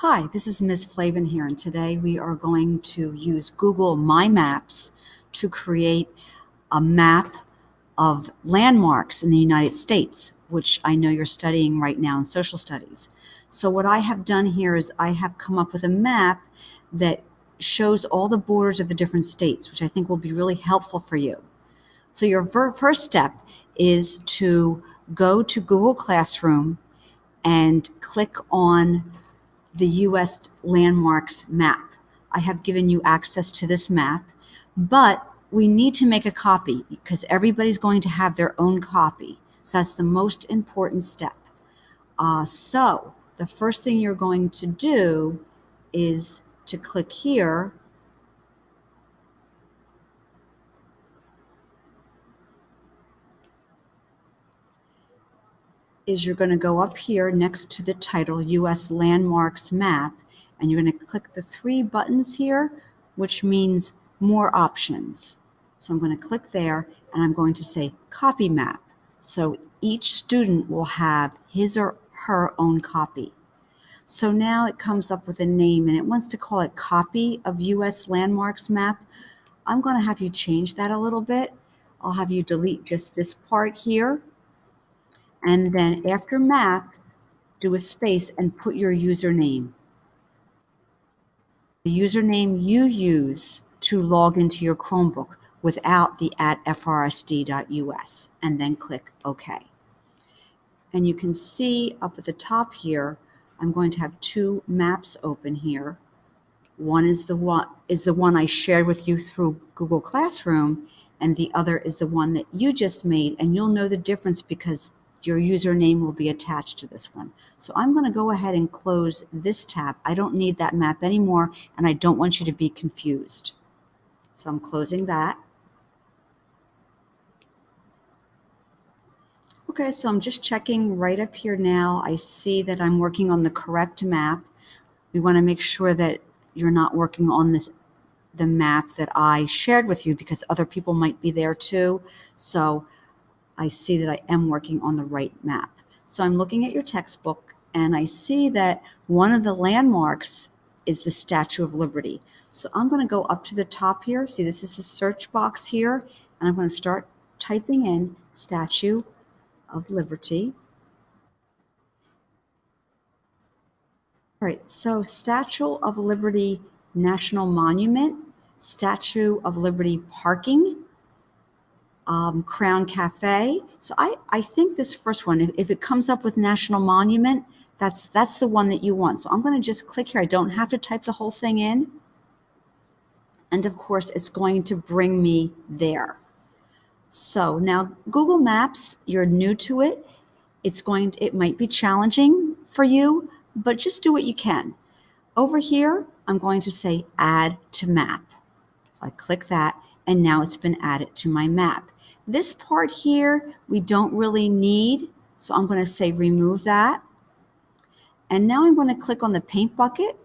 Hi, this is Ms. Flavin here, and today we are going to use Google My Maps to create a map of landmarks in the United States, which I know you're studying right now in social studies. So what I have done here is I have come up with a map that shows all the borders of the different states, which I think will be really helpful for you. So your first step is to go to Google Classroom and click on the U.S. landmarks map. I have given you access to this map, but we need to make a copy because everybody's going to have their own copy. So that's the most important step. So the first thing you're going to do is to click here. Is you're going to go up here next to the title U.S. Landmarks Map, and you're going to click the three buttons here, which means more options. So I'm going to click there, and I'm going to say Copy Map. So each student will have his or her own copy. So now it comes up with a name, and it wants to call it Copy of U.S. Landmarks Map. I'm going to have you change that a little bit. I'll have you delete just this part here. And then after map, do a space and put your username. The username you use to log into your Chromebook without the @frsd.us, and then click OK. And you can see up at the top here, I'm going to have two maps open here. One is the one I shared with you through Google Classroom, and the other is the one that you just made, and you'll know the difference because your username will be attached to this one. So I'm going to go ahead and close this tab. I don't need that map anymore, and I don't want you to be confused. So I'm closing that. Okay, so I'm just checking right up here now. I see that I'm working on the correct map. We want to make sure that you're not working on the map that I shared with you because other people might be there too. So I see that I am working on the right map. So I'm looking at your textbook and I see that one of the landmarks is the Statue of Liberty. So I'm going to go up to the top here. See, this is the search box here, and I'm going to start typing in Statue of Liberty. All right, so Statue of Liberty National Monument, Statue of Liberty Parking, Crown Cafe. So I think this first one, if it comes up with National Monument, that's the one that you want. So I'm going to just click here. I don't have to type the whole thing in. And of course, it's going to bring me there. So now Google Maps, you're new to it. It might be challenging for you, but just do what you can. Over here, I'm going to say Add to Map. So I click that, and now it's been added to my map. This part here, we don't really need, so I'm going to say remove that. And now I'm going to click on the paint bucket.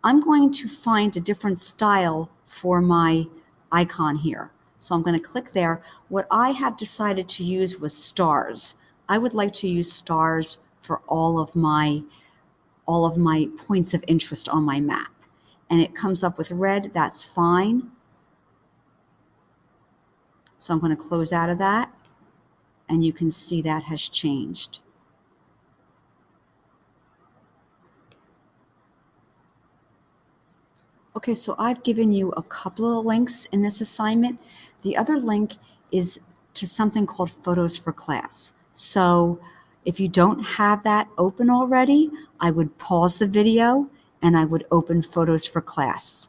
I'm going to find a different style for my icon here. So I'm going to click there. What I have decided to use was stars. I would like to use stars for all of my points of interest on my map. And it comes up with red, that's fine. So I'm going to close out of that, and you can see that has changed. Okay, so I've given you a couple of links in this assignment. The other link is to something called Photos for Class. So if you don't have that open already, I would pause the video and I would open Photos for Class.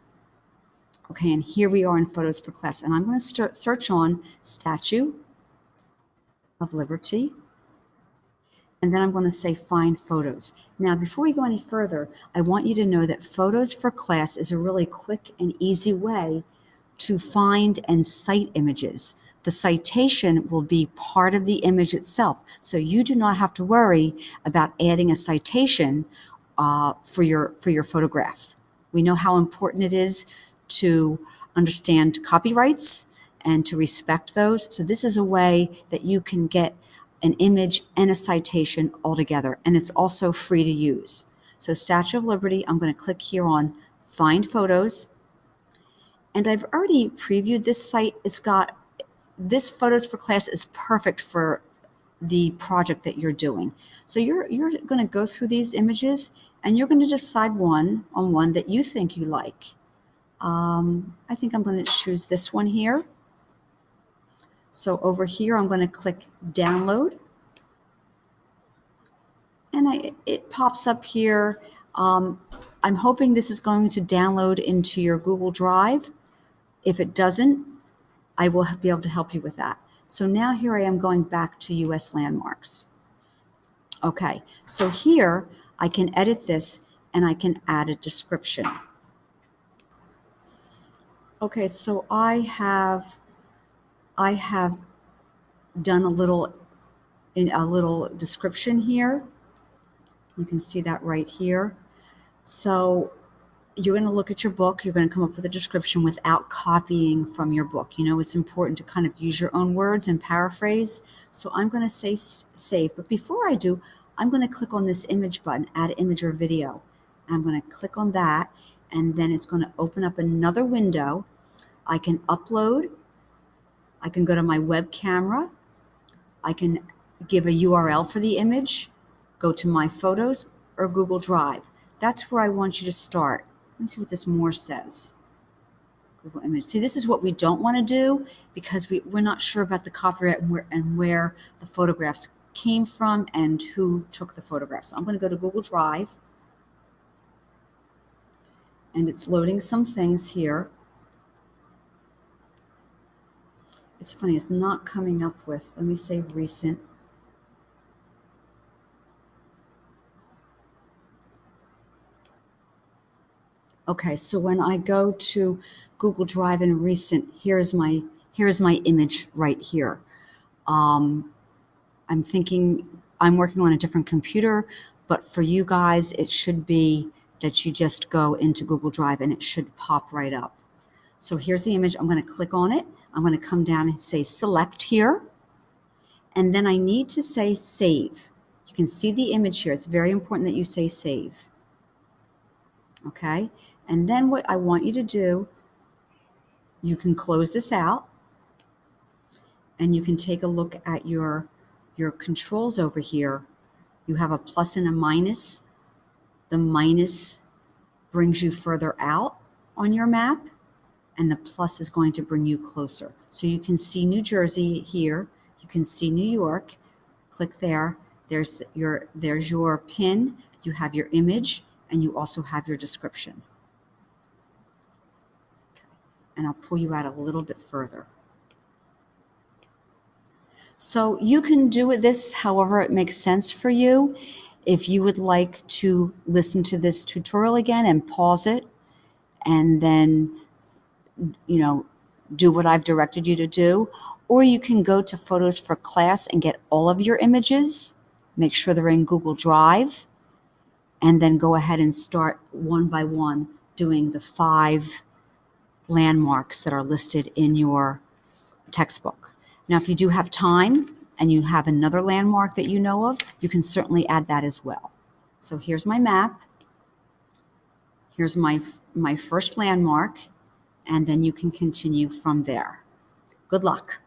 Okay, and here we are in Photos for Class, and I'm going to search on Statue of Liberty, and then I'm going to say Find Photos. Now, before we go any further, I want you to know that Photos for Class is a really quick and easy way to find and cite images. The citation will be part of the image itself, so you do not have to worry about adding a citation for your photograph. We know how important it is to understand copyrights and to respect those. So this is a way that you can get an image and a citation all together, and it's also free to use. So Statue of Liberty, I'm going to click here on Find Photos. And I've already previewed this site. It's got this Photos for Class is perfect for the project that you're doing. So you're going to go through these images and you're going to decide on one that you think you like. I think I'm going to choose this one here. So over here, I'm going to click Download. And it pops up here. I'm hoping this is going to download into your Google Drive. If it doesn't, I will be able to help you with that. So now here I am going back to US Landmarks. Okay, so here I can edit this and I can add a description. Okay, so I have done a little description here. You can see that right here. So you're going to look at your book. You're going to come up with a description without copying from your book. You know, it's important to kind of use your own words and paraphrase. So I'm going to say save. But before I do, I'm going to click on this image button, add image or video. And I'm going to click on that. And then it's going to open up another window. I can upload. I can go to my web camera. I can give a URL for the image, go to My Photos or Google Drive. That's where I want you to start. Let me see what this more says. Google Image. See, this is what we don't want to do because we're not sure about the copyright and where the photographs came from and who took the photograph. So I'm going to go to Google Drive. And it's loading some things here. It's funny, it's not coming up with, let me say recent. Okay, so when I go to Google Drive in recent, here's my image right here. I'm thinking I'm working on a different computer, but for you guys, it should be that you just go into Google Drive and it should pop right up. So here's the image. I'm going to click on it. I'm going to come down and say select here. And then I need to say save. You can see the image here. It's very important that you say save. Okay? And then what I want you to do, you can close this out and you can take a look at your controls over here. You have a plus and a minus. The minus brings you further out on your map and the plus is going to bring you closer. So you can see New Jersey here. You can see New York. Click there. There's your pin. You have your image and you also have your description. Okay. And I'll pull you out a little bit further. So you can do this however it makes sense for you. If you would like to listen to this tutorial again and pause it and then, you know, do what I've directed you to do, or you can go to Photos for Class and get all of your images, make sure they're in Google Drive, and then go ahead and start one by one doing the 5 landmarks that are listed in your textbook. Now, if you do have time and you have another landmark that you know of, you can certainly add that as well. So here's my map. Here's my first landmark, and then you can continue from there. Good luck.